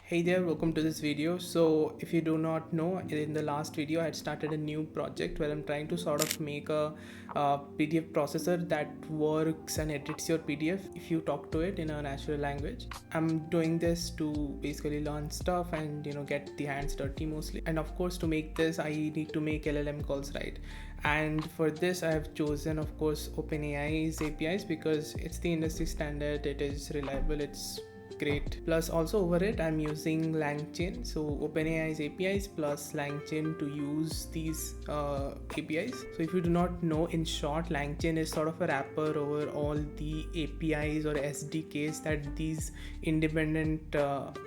Hey there, welcome to this video. So if you do not know, in the last video I had started a new project where I'm trying to sort of make a PDF processor that works and edits your PDF if you talk to it in a natural language. I'm doing this to basically learn stuff and get the hands dirty mostly. And of course, to make this I need to make LLM calls, right? And for this I have chosen, of course, OpenAI's APIs because it's the industry standard, it is reliable, it's great. Plus also over it I'm using Langchain, so OpenAI's APIs plus Langchain to use these APIs. So if you do not know, in short, Langchain is sort of a wrapper over all the APIs or SDKs that these independent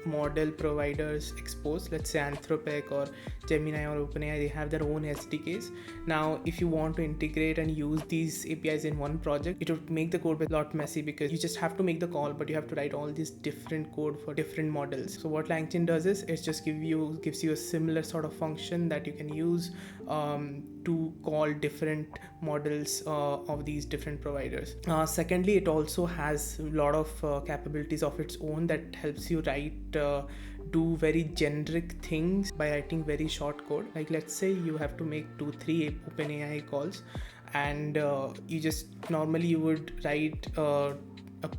model providers expose. Let's say Anthropic or Gemini or OpenAI, they have their own SDKs. Now if you want to integrate and use these APIs in one project, it would make the code a lot messy because you just have to make the call, but you have to write all these different code for different models. So what Langchain does is it just gives you a similar sort of function that you can use to call different models of these different providers. Secondly, it also has a lot of capabilities of its own that helps you do very generic things by writing very short code. Like let's say you have to make 2-3 OpenAI calls, and you would write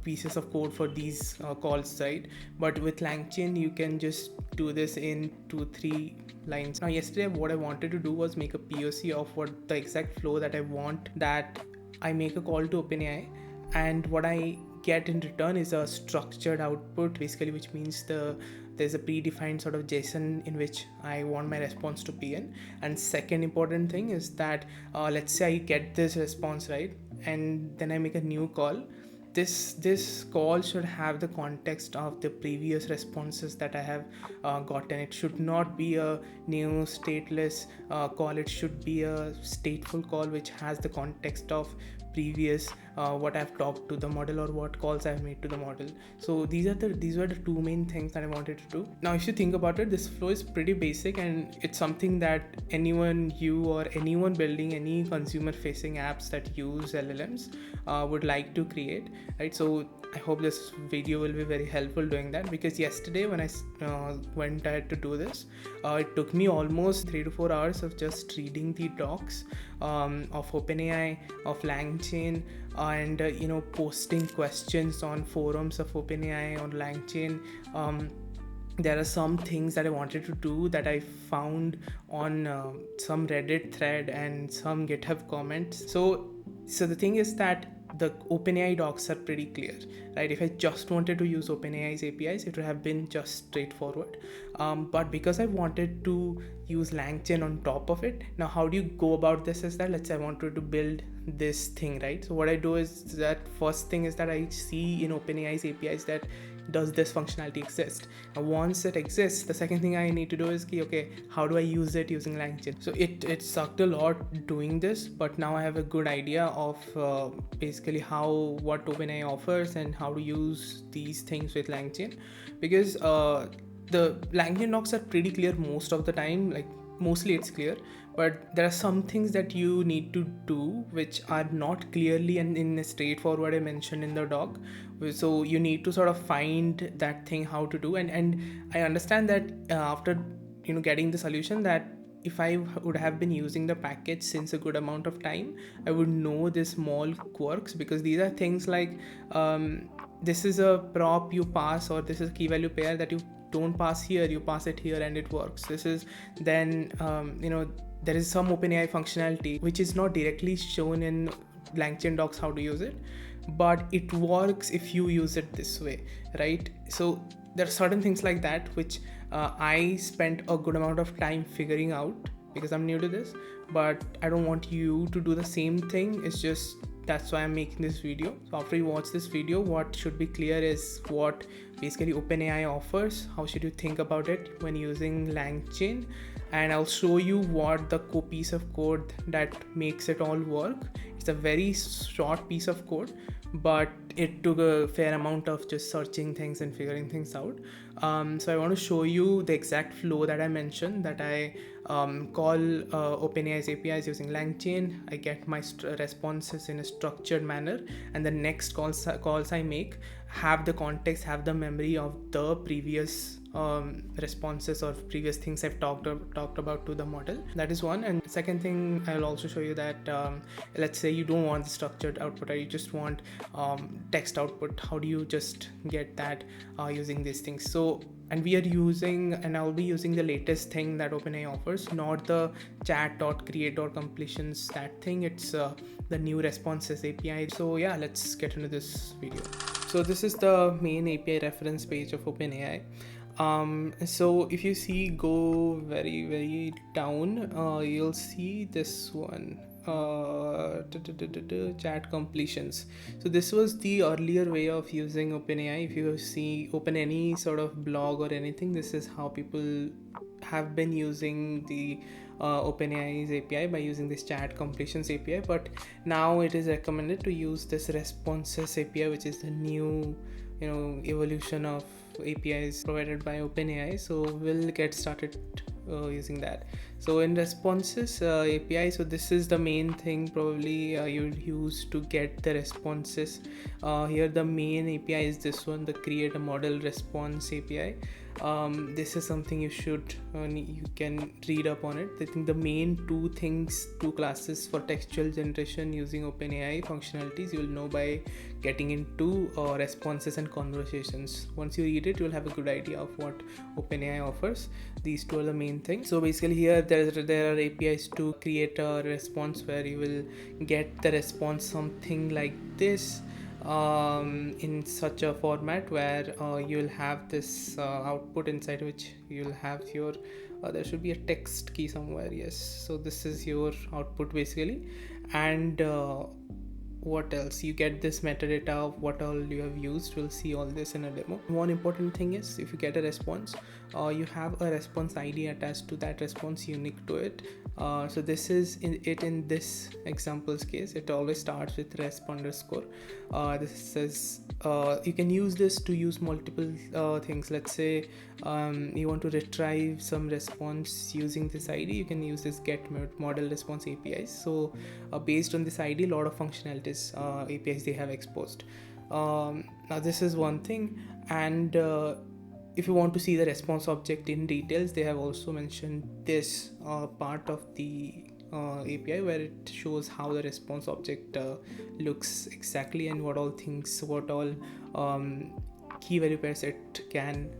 pieces of code for these calls, right? But with Langchain you can just do this in 2-3 lines. Now yesterday what I wanted to do was make a POC of what the exact flow that I want, that I make a call to OpenAI, and what I get in return is a structured output, basically, which means there's a predefined sort of JSON in which I want my response to be in. And second important thing is that let's say I get this response, right, and then I make a new call. This call should have the context of the previous responses that I have gotten. It should not be a new stateless call. It should be a stateful call which has the context of previous what I've talked to the model or what calls I've made to the model. So these were the two main things that I wanted to do. Now if you think about it, this flow is pretty basic, and it's something that you or anyone building any consumer facing apps that use LLMs would like to create, right? So I hope this video will be very helpful doing that, because yesterday when I went ahead to do this, it took me almost 3 to 4 hours of just reading the docs of OpenAI, of Langchain, and posting questions on forums of OpenAI on Langchain. There are some things that I wanted to do that I found on some Reddit thread and some GitHub comments. So the thing is that the OpenAI docs are pretty clear, right? If I just wanted to use OpenAI's APIs, it would have been just straightforward. But because I wanted to use Langchain on top of it, now how do you go about this is that, let's say I wanted to build this thing, right? So what I do is that first thing is that I see in OpenAI's APIs that does this functionality exist. And once it exists, the second thing I need to do is okay, how do I use it using Langchain? So it sucked a lot doing this, but now I have a good idea of basically what OpenAI offers and how to use these things with Langchain, because the Langchain docs are pretty clear most of the time. Like mostly it's clear, but there are some things that you need to do which are not clearly and in a straightforward I mentioned in the doc. So you need to sort of find that thing how to do, and I understand that after getting the solution, that if I would have been using the package since a good amount of time, I would know the small quirks, because these are things like this is a prop you pass, or this is a key value pair that you don't pass here, you pass it here and it works. This is then there is some OpenAI functionality which is not directly shown in Langchain docs how to use it, but it works if you use it this way, right? So there are certain things like that which I spent a good amount of time figuring out because I'm new to this, but I don't want you to do the same thing. It's just that's why I'm making this video. So after you watch this video, what should be clear is what basically OpenAI offers, how should you think about it when using Langchain, and I'll show you what the piece of code that makes it all work. It's a very short piece of code, but it took a fair amount of just searching things and figuring things out. So I want to show you the exact flow that I mentioned, that I call OpenAI's APIs using Langchain. I get my responses in a structured manner, and the next calls I make have the context, have the memory of the previous responses or previous things I've talked about to the model. That is one. And second thing, I'll also show you that let's say you don't want the structured output, or you just want text output. How do you just get that using these things? So, and we are using, and I'll be using the latest thing that OpenAI offers, not the chat.create.completions, that thing. It's the new responses API. So yeah, let's get into this video. So this is the main API reference page of OpenAI. So if you see, go very down, you'll see this one, chat completions. So this was the earlier way of using OpenAI. If you see, open any sort of blog or anything, this is how people have been using the OpenAI's API, by using this chat completions API. But now it is recommended to use this responses API, which is the new evolution of APIs provided by OpenAI. So we'll get started using that. So in responses API, so this is the main thing probably you'd use to get the responses. Here the main API is this one, the create a model response API. This is something you can read up on it. I think the main two classes for textual generation using OpenAI functionalities you'll know by getting into responses and conversations. Once you read it, you'll have a good idea of what OpenAI offers. These two are the main things. So basically here there are APIs to create a response where you will get the response something like this, in such a format where you'll have this output inside which you'll have your there should be a text key somewhere. Yes, so this is your output basically. And what else, you get this metadata of what all you have used. We'll see all this in a demo. One important thing is, if you get a response, you have a response ID attached to that response, unique to it. So this is in this example's case, it always starts with resp underscore. This is you can use this to use multiple things. Let's say you want to retrieve some response using this ID, you can use this get model response APIs. So based on this ID, a lot of functionalities APIs they have exposed. Now this is one thing. And if you want to see the response object in details, they have also mentioned this part of the API where it shows how the response object looks exactly, and what all key value pairs it can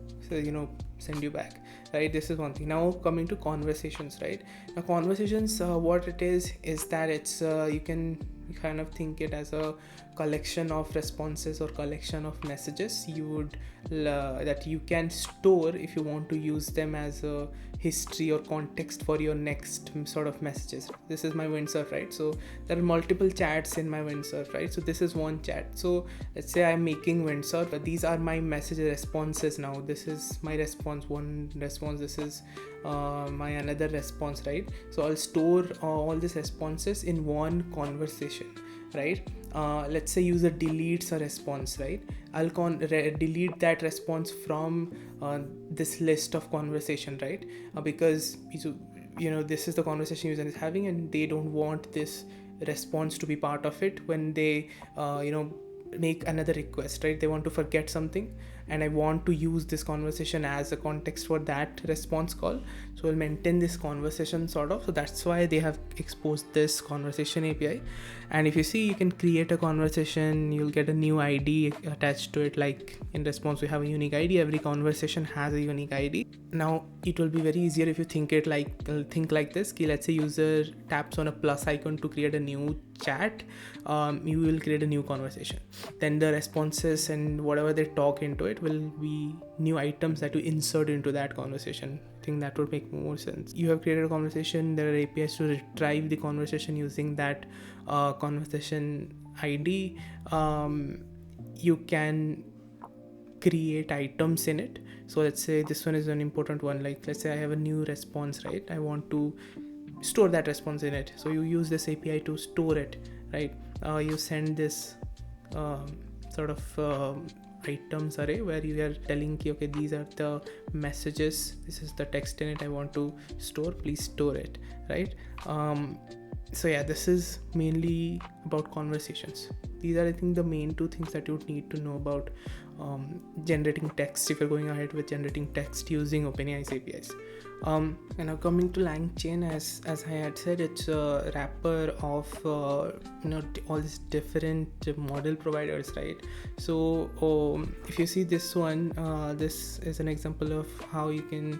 send you back, right? This is one thing. Now coming to conversations, right? Now conversations, what it is that it's you can kind of think it as a collection of responses or collection of messages you would that you can store if you want to use them as a history or context for your next sort of messages. This is my windsurf, right? So there are multiple chats in my windsurf, right? So this is one chat. So let's say I'm making windsurf, these are my message responses. Now this is my response, one response, this is my another response, right? So I'll store all these responses in one conversation, right? Let's say user deletes a response, right? I'll delete that response from this list of conversation, right? Because this is the conversation user is having, and they don't want this response to be part of it when they make another request, right? They want to forget something, and I want to use this conversation as a context for that response call. So we'll maintain this conversation sort of. So that's why they have exposed this conversation API. And if you see, you can create a conversation, you'll get a new ID attached to it. Like in response, we have a unique ID. Every conversation has a unique ID. Now it will be very easier if you think like this. Let's say user taps on a plus icon to create a new chat, you will create a new conversation. Then the responses and whatever they talk into it will be new items that you insert into that conversation. I think that would make more sense. You have created a conversation, there are APIs to retrieve the conversation using that conversation ID. You can create items in it. So let's say this one is an important one. Like let's say I have a new response, right? I want to store that response in it. So you use this API to store it, right? You send this sort of items array where you are telling, okay, these are the messages, this is the text in it I want to store, please store it, right? So yeah, this is mainly about conversations. these are, I think, the main two things that you would need to know about generating text if you're going ahead with generating text using OpenAI's APIs. And now coming to Langchain, as I had said, it's a wrapper of all these different model providers, right? So if you see this one, this is an example of how you can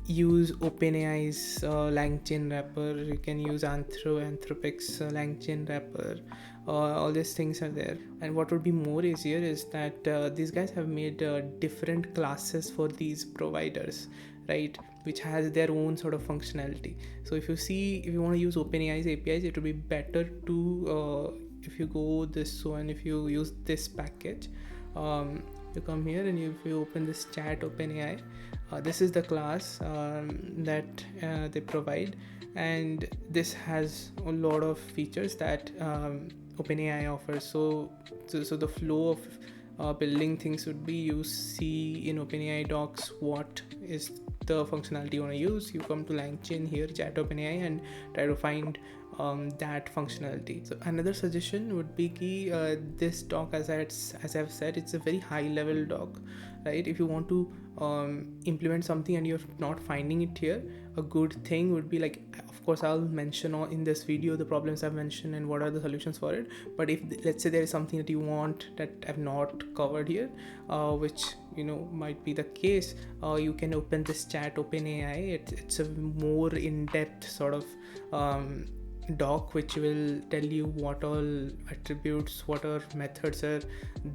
use OpenAI's Langchain wrapper. You can use Anthropic's Langchain wrapper. All these things are there, and what would be more easier is that these guys have made different classes for these providers, right, which has their own sort of functionality. So if you want to use OpenAI's APIs, it would be better to if you go this one, if you use this package, you come here and if you open this ChatOpenAI, this is the class that they provide, and this has a lot of features that OpenAI offers. So the flow of building things would be, you see in OpenAI docs what is the functionality you want to use. You come to Langchain here, ChatOpenAI, and try to find that functionality. So another suggestion would be this doc, as I've said, it's a very high level doc, right? If you want to implement something and you're not finding it here, a good thing would be, like, of course I'll mention in this video the problems I've mentioned and what are the solutions for it, but if let's say there is something that you want that I've not covered here, which might be the case, you can open this ChatOpenAI. It's a more in-depth sort of doc which will tell you what all attributes, what are methods are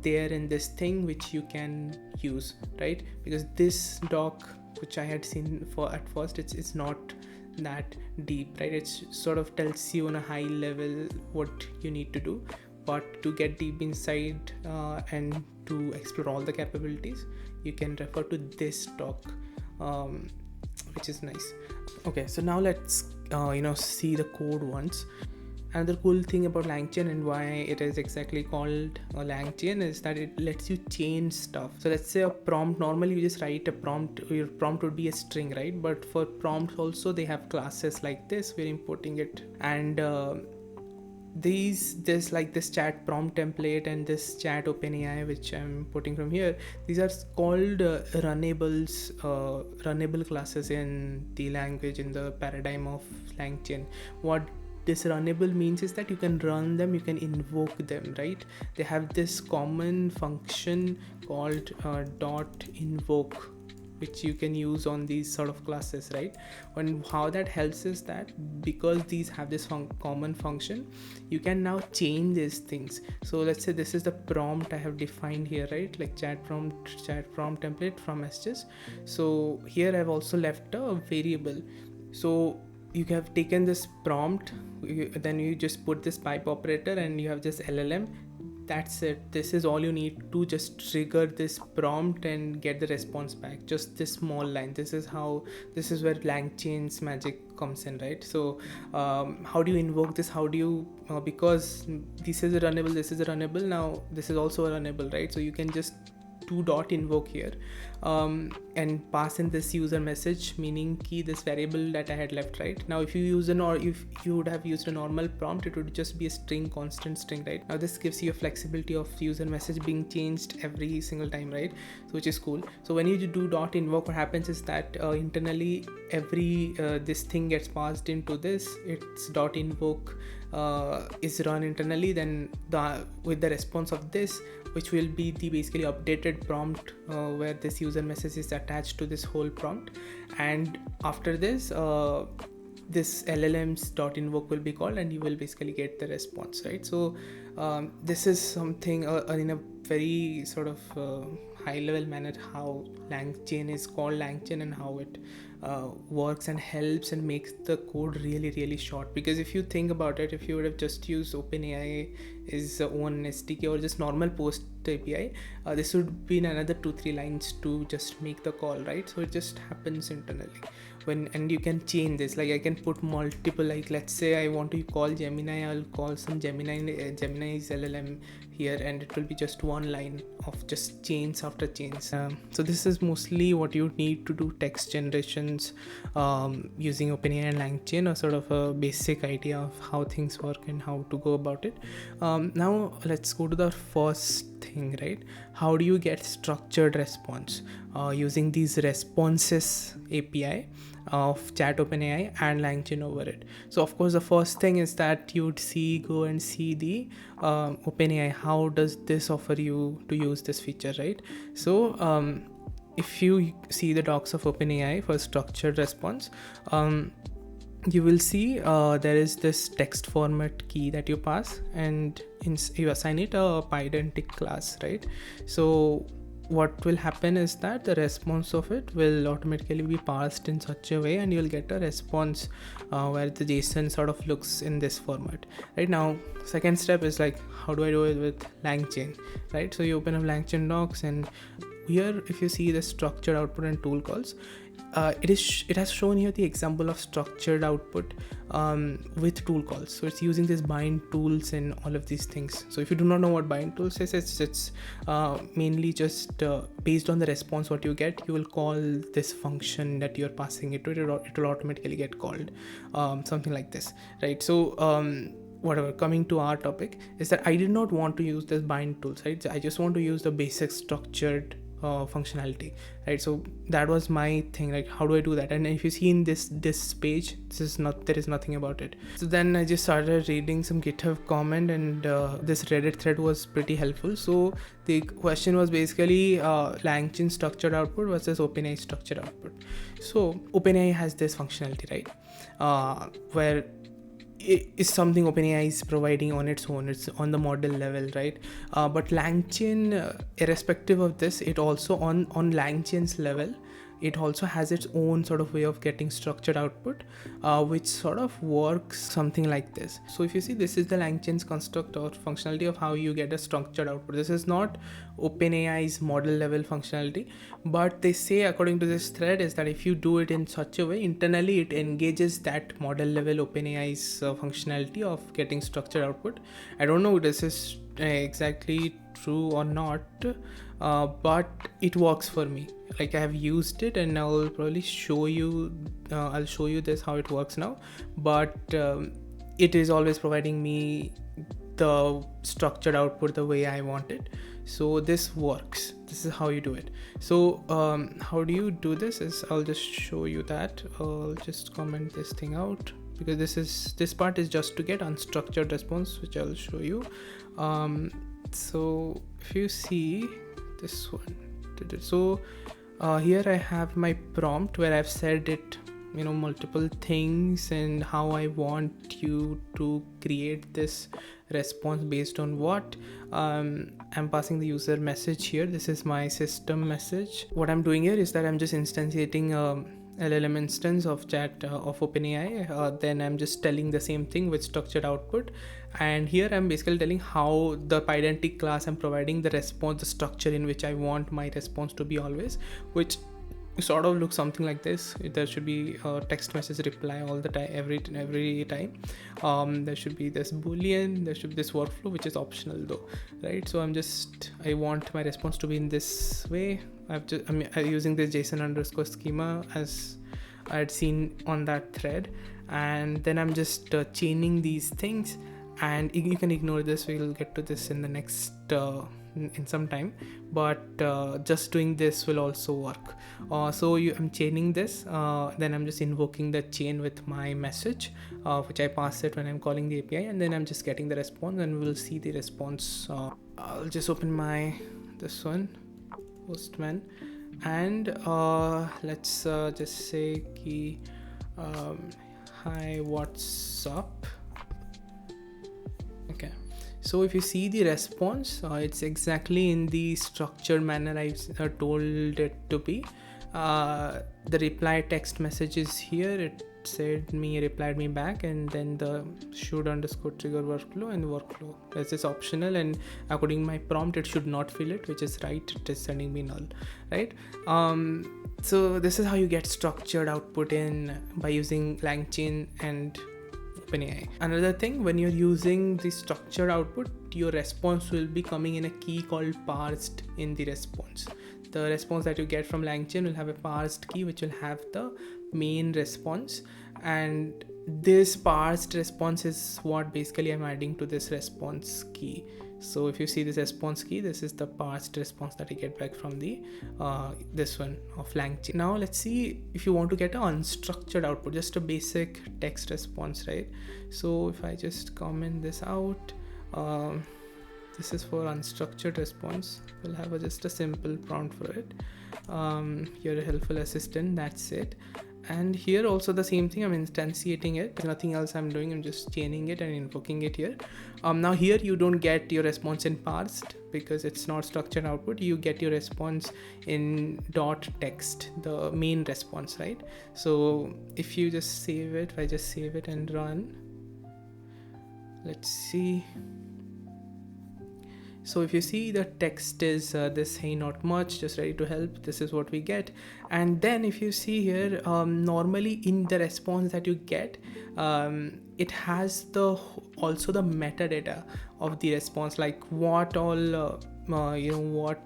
there in this thing which you can use, right? Because this doc which I had seen at first, it's not that deep, right? It sort of tells you on a high level what you need to do, but to get deep inside and to explore all the capabilities, you can refer to this doc, which is nice. Okay, so now let's see the code once. Another cool thing about Langchain and why it is exactly called a Langchain is that it lets you change stuff. So let's say a prompt, normally you just write a prompt, your prompt would be a string, right? But for prompts also they have classes like this, we're importing it, and this like this chat prompt template and this ChatOpenAI which I'm putting from here, these are called runnables, runnable classes in the language, in the paradigm of Langchain. What this runnable means is that you can run them, you can invoke them, right? They have this common function called dot invoke, which you can use on these sort of classes, right? And how that helps is that because these have this common function, you can now change these things. So let's say this is the prompt I have defined here, right? Like chat prompt template from messages. So here I've also left a variable. So you have taken this prompt, then you just put this pipe operator and you have this LLM. That's it. This is all you need to just trigger this prompt and get the response back. Just this small line. This is where Langchain's magic comes in, right? So how do you invoke this? How do you because this is a runnable, this is a runnable, now this is also a runnable, right? So you can just do dot invoke here and pass in this user message, meaning key this variable that I had left, right? Now if you if you would have used a normal prompt, it would just be a string, constant string, right? Now this gives you a flexibility of user message being changed every single time, right? So which is cool. So when you do dot invoke, what happens is that internally every this thing gets passed into this, it's dot invoke is run internally, then with the response of this, which will be the basically updated prompt where this user message is attached to this whole prompt, and after this this LLM's dot invoke will be called and you will basically get the response, right? So this is something in a very sort of high level manner how Langchain is called Langchain and how it works and helps and makes the code really, really short. Because if you think about it, if you would have just used OpenAI is own SDK or just normal post API, this would be in another 2-3 lines to just make the call, right? So it just happens internally. And you can change this, like I can put multiple, like let's say I want to call Gemini, I'll call some Gemini's LLM here, and it will be just one line of just chains after chains. So this is mostly what you need to do text generation functions using OpenAI and Langchain, or sort of a basic idea of how things work and how to go about it. Now let's go to the first thing, right? How do you get structured response using these responses API of ChatOpenAI and Langchain over it? So of course the first thing is that you'd go and see the OpenAI. How does this offer you to use this feature, right? So if you see the docs of OpenAI for structured response, you will see there is this text format key that you pass, and you assign it a agentic class, right? So what will happen is that the response of it will automatically be parsed in such a way, and you'll get a response where the JSON sort of looks in this format. Right now, second step is like, how do I do it with Langchain, right? So you open up Langchain docs, and here if you see the structured output and tool calls, it has shown here the example of structured output with tool calls. So it's using this bind tools and all of these things. So if you do not know what bind tools is, it's mainly just based on the response what you get, you will call this function that you're passing it to. It will automatically get called, something like this, right? So whatever, coming to our topic is that I did not want to use this bind tools, right? So I just want to use the basic structured functionality, right? So that was my thing, like how do I do that? And if you see in this page, there is nothing about it. So then I just started reading some GitHub comment, and this Reddit thread was pretty helpful. So the question was basically Langchain structured output versus OpenAI structured output. So OpenAI has this functionality, right, where it is something OpenAI is providing on its own. It's on the model level, right? But Langchain, irrespective of this, it also on Langchain's level, it also has its own sort of way of getting structured output, which sort of works something like this. So if you see, this is the Langchain's construct or functionality of how you get a structured output. This is not OpenAI's model level functionality, but they say, according to this thread, is that if you do it in such a way, internally it engages that model level OpenAI's functionality of getting structured output. I don't know if this is exactly true or not, but it works for me. Like, I have used it, and I'll probably show you I'll show you this how it works now, but it is always providing me the structured output the way I want it. So this works. This is how you do it. So how do you do this is, I'll just show you that. I'll just comment this thing out, because this part is just to get unstructured response, which I'll show you. So if you see this one, so here I have my prompt where I've said it, multiple things, and how I want you to create this response based on what. I'm passing the user message here. This is my system message. What I'm doing here is that I'm just instantiating LLM instance of of OpenAI. Then I'm just telling the same thing with structured output, and here I'm basically telling how the identity class I'm providing the response, the structure in which I want my response to be always, which sort of looks something like this. There should be a text message reply all the time, every time. There should be this boolean, there should be this workflow, which is optional though, right? So I want my response to be in this way. I'm using this JSON underscore schema as I had seen on that thread, and then I'm just chaining these things, and you can ignore this. We'll get to this in the next in some time, but just doing this will also work. I'm chaining this, then I'm just invoking the chain with my message, which I pass it when I'm calling the API, and then I'm just getting the response, and we'll see the response. I'll just open this one, Postman, and let's just say hi, what's up? Okay, so if you see the response, it's exactly in the structured manner I've told it to be. The reply text message is here. It replied me back, and then the should underscore trigger workflow, and workflow this is optional, and according to my prompt it should not fill it, which is right. It is sending me null, right? So this is how you get structured output by using Langchain and OpenAI. Another thing, when you're using the structured output, your response will be coming in a key called parsed in the response. the response that you get from Langchain will have a parsed key which will have the main response, and this parsed response is what basically I'm adding to this response key. So if you see this response key, this is the parsed response that I get back from the this one of Langchain. Now let's see if you want to get an unstructured output, just a basic text response, right? So if I just comment this out, this is for unstructured response. We'll have just a simple prompt for it. You're a helpful assistant, that's it. And here also the same thing, I'm instantiating it. There's nothing else I'm doing, I'm just chaining it and invoking it here. Now here you don't get your response in parsed because it's not structured output. You get your response in dot text, the main response, right? So if you just save it, if I just save it and run, let's see. So if you see the text is this, hey, not much, just ready to help, this is what we get. And then if you see here, normally in the response that you get, it has also the metadata of the response, like what all what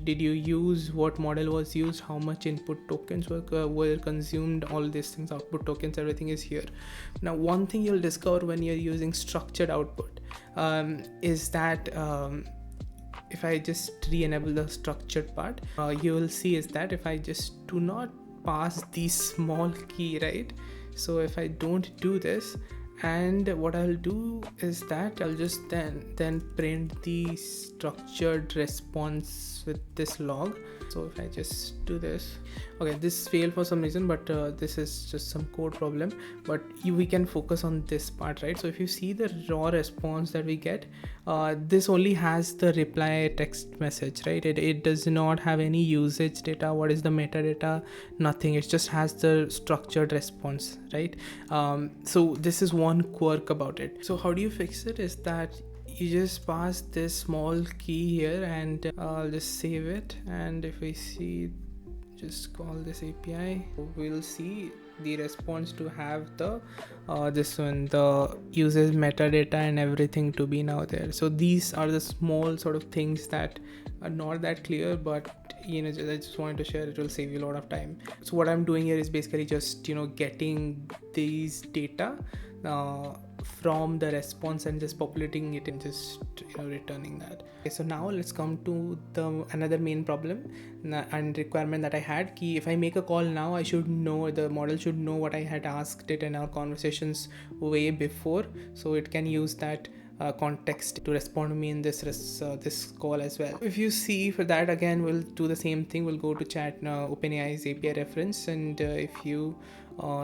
did you use, what model was used, how much input tokens were consumed, all these things, output tokens, everything is here. Now one thing you'll discover when you're using structured output is that if I just re-enable the structured part, you will see is that if I just do not pass the small key, right? So if I don't do this, and what I'll do is that I'll just then print the structured response with this log. So if I just do this, okay, this failed for some reason, but this is just some code problem, but we can focus on this part, right? So if you see the raw response that we get, this only has the reply text message, right? It does not have any usage data, what is the metadata, nothing. It just has the structured response, right? So this is one quirk about it. So how do you fix it is that you just pass this small key here, and I'll just save it. And if we see, just call this API, we'll see the response to have the this one, the uses metadata and everything to be now there. So these are the small sort of things that are not that clear, but I just wanted to share. It will save you a lot of time. So what I'm doing here is basically just getting these data from the response and just populating it and just returning that. Okay, so now let's come to the another main problem and requirement that I had. Key, if I make a call now, I should know, the model should know what I had asked it in our conversations way before, so it can use that context to respond to me in this call as well. If you see, for that again we'll do the same thing. We'll go to OpenAI's API reference, and if you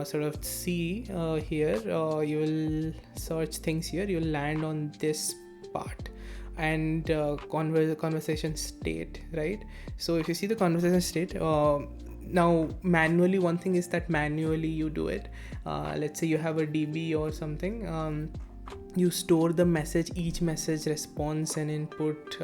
sort of see here, you will search things here, you'll land on this part and conversation state, right? So if you see the conversation state, now manually, one thing is that manually you do it. Let's say you have a DB or something, you store the message, each message response and input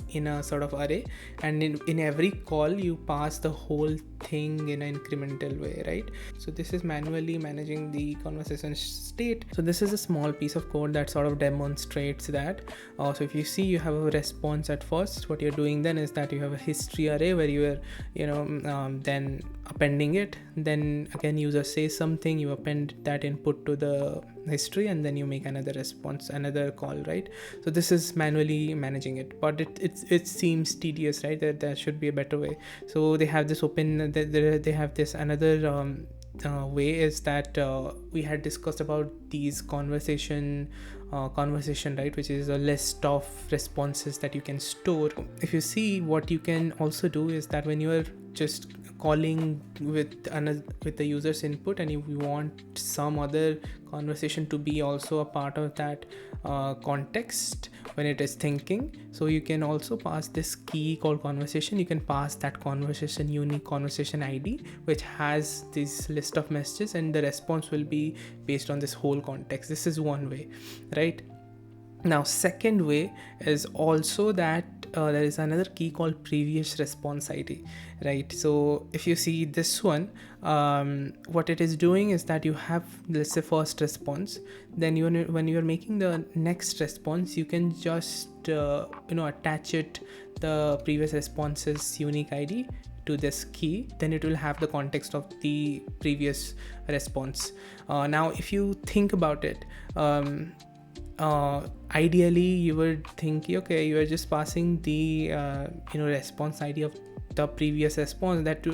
in a sort of array, and in every call you pass the whole thing in an incremental way, right? So this is manually managing the conversation state. So this is a small piece of code that sort of demonstrates that. So if you see, you have a response at first. What you're doing then is that you have a history array where you are then appending it, then again user says something, you append that input to the history, and then you make another response, another call, right? So this is manually managing it, but it seems tedious, right? There should be a better way. So they have this they have this another way is that we had discussed about these conversation, right, which is a list of responses that you can store. If you see, what you can also do is that when you are just calling with the user's input, and if you want some other conversation to be also a part of that context when it is thinking, so you can also pass this key called conversation. You can pass that conversation unique conversation ID, which has this list of messages, and the response will be based on this whole context. This is one way, right? Now second way is also that there is another key called previous response ID, right? So if you see this one, what it is doing is that you have, let's say, first response, then when you are making the next response, you can just attach it the previous response's unique ID to this key, then it will have the context of the previous response. Now if you think about it, ideally you would think, okay, you are just passing the response ID of the previous response. That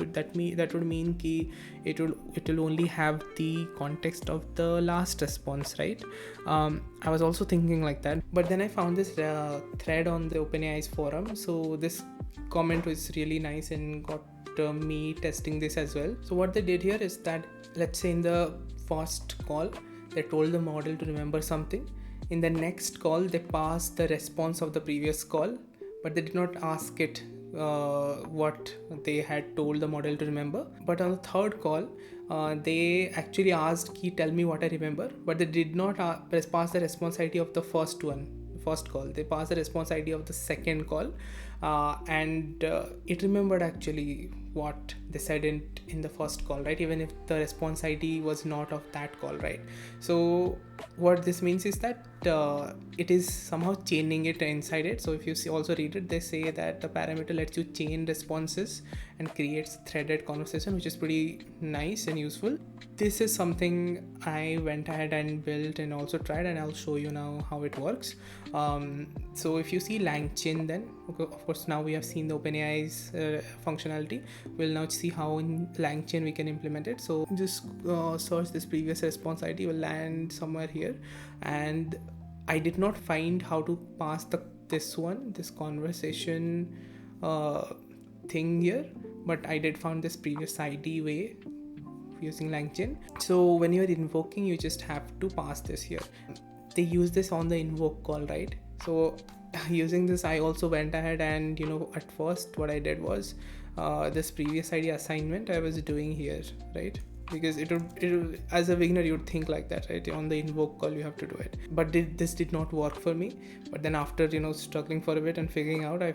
would mean ki it will only have the context of the last response, right? I was also thinking like that, but then I found this thread on the OpenAI's forum. So this comment was really nice and got me testing this as well. So what they did here is that, let's say in the first call they told the model to remember something. In the next call they passed the response of the previous call, but they did not ask it what they had told the model to remember. But on the third call, they actually asked ki tell me what I remember, but they did not pass the response ID of the first call. They passed the response ID of the second call, and it remembered actually what they said in the first call, right? Even if the response ID was not of that call, right? So what this means is that it is somehow chaining it inside it. So if you also read it, they say that the parameter lets you chain responses and creates threaded conversation, which is pretty nice and useful. This is something I went ahead and built and also tried, and I'll show you now how it works. So if you see Langchain, then of course now we have seen the OpenAI's functionality. We'll now see how in Langchain we can implement it. So just search this previous response ID, will land somewhere here, and I did not find how to pass this conversation thing here, but I did found this previous ID way using Langchain. So when you're invoking, you just have to pass this here. They use this on the invoke call, right? So using this, I also went ahead and at first what I did was this previous ID assignment I was doing here, right? Because it would, as a beginner you would think like that, right? On the invoke call you have to do it, but this did not work for me. But then after struggling for a bit and figuring out, I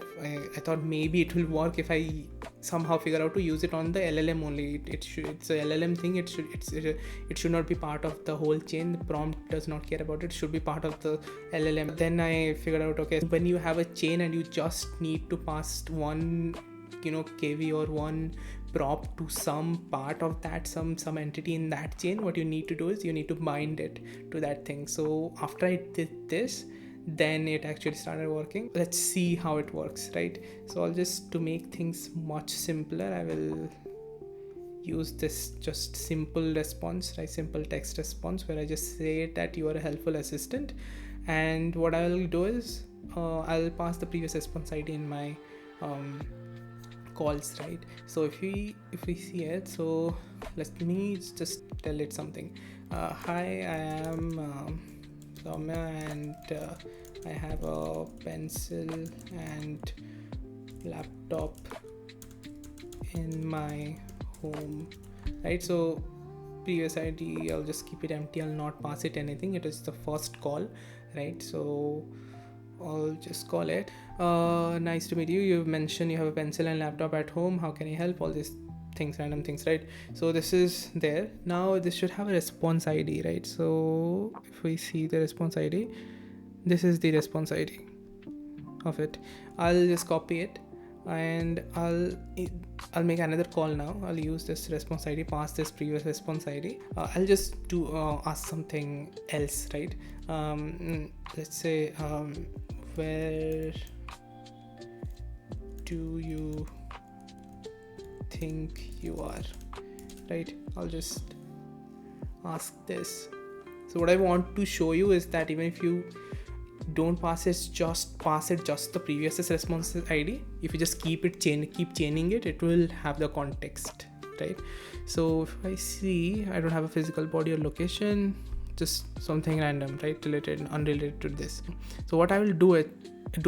thought maybe it will work if I somehow figure out to use it on the LLM only. It's a LLM thing. It should not be part of the whole chain. The prompt does not care about it. It should be part of the LLM. Then I figured out, okay, when you have a chain and you just need to pass one KV or one prop to some part of that, some entity in that chain, what you need to do is you need to bind it to that thing. So after I did this, then it actually started working. Let's see how it works, right? So I'll just, to make things much simpler, I will use this just simple response, right? Simple text response, where I just say that you are a helpful assistant. And what I will do is I'll pass the previous response ID in my calls, right? So if we see it, so let me just tell it something. Hi, I am Soumya, and I have a pencil and laptop in my home, right? So previous ID, I'll just keep it empty. I'll not pass it anything. It is the first call, right? So I'll just call it, nice to meet you. You've mentioned you have a pencil and laptop at home. How can I help? All these things, random things, right? So this is there. Now this should have a response ID, right? So if we see the response ID, this is the response ID of it. I'll just copy it and I'll make another call now. I'll use this response ID, pass this previous response ID. I'll just do ask something else, right? Let's say where do you think you are, right? I'll just ask this. So what I want to show you is that even if you don't pass it, just the previous response ID. If you just keep chaining it, it will have the context, right? So if I see I don't have a physical body or location, just something random, right? Unrelated to this. So what I will do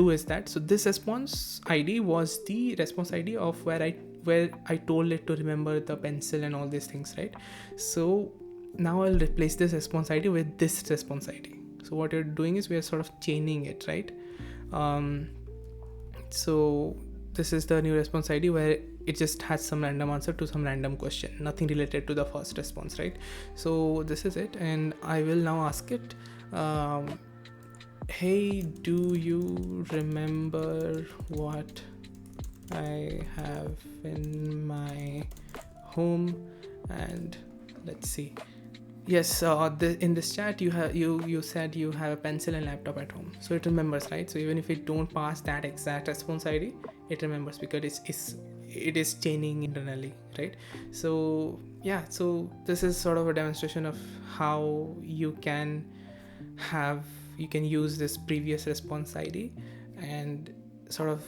is that, so this response ID was the response ID of where I told it to remember the pencil and all these things, right? So now I'll replace this response ID with this response ID. So what you're doing is we are sort of chaining it, right? So this is the new response ID where it just has some random answer to some random question, nothing related to the first response, right? So this is it, and I will now ask it, hey, do you remember what I have in my home. And let's see. Yes, in this chat you said you have a pencil and laptop at home, so it remembers, right? So even if it don't pass that exact response ID, it remembers because it is chaining internally, right? So yeah, so this is sort of a demonstration of how have you can use this previous response ID and sort of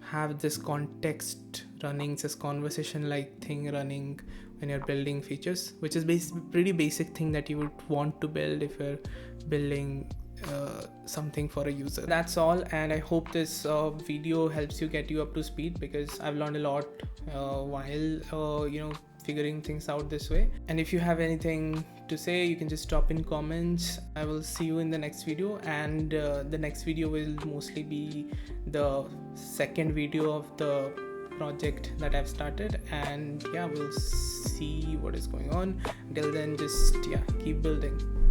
have this context running, this conversation like thing running when you're building features, which is pretty basic thing that you would want to build if you're building something for a user. That's all, and I hope this video helps you get you up to speed, because I've learned a lot while figuring things out this way. And if you have anything to say, you can just drop in comments. I will see you in the next video, and the next video will mostly be the second video of the project that I've started, and yeah, we'll see what is going on. Until then, just keep building.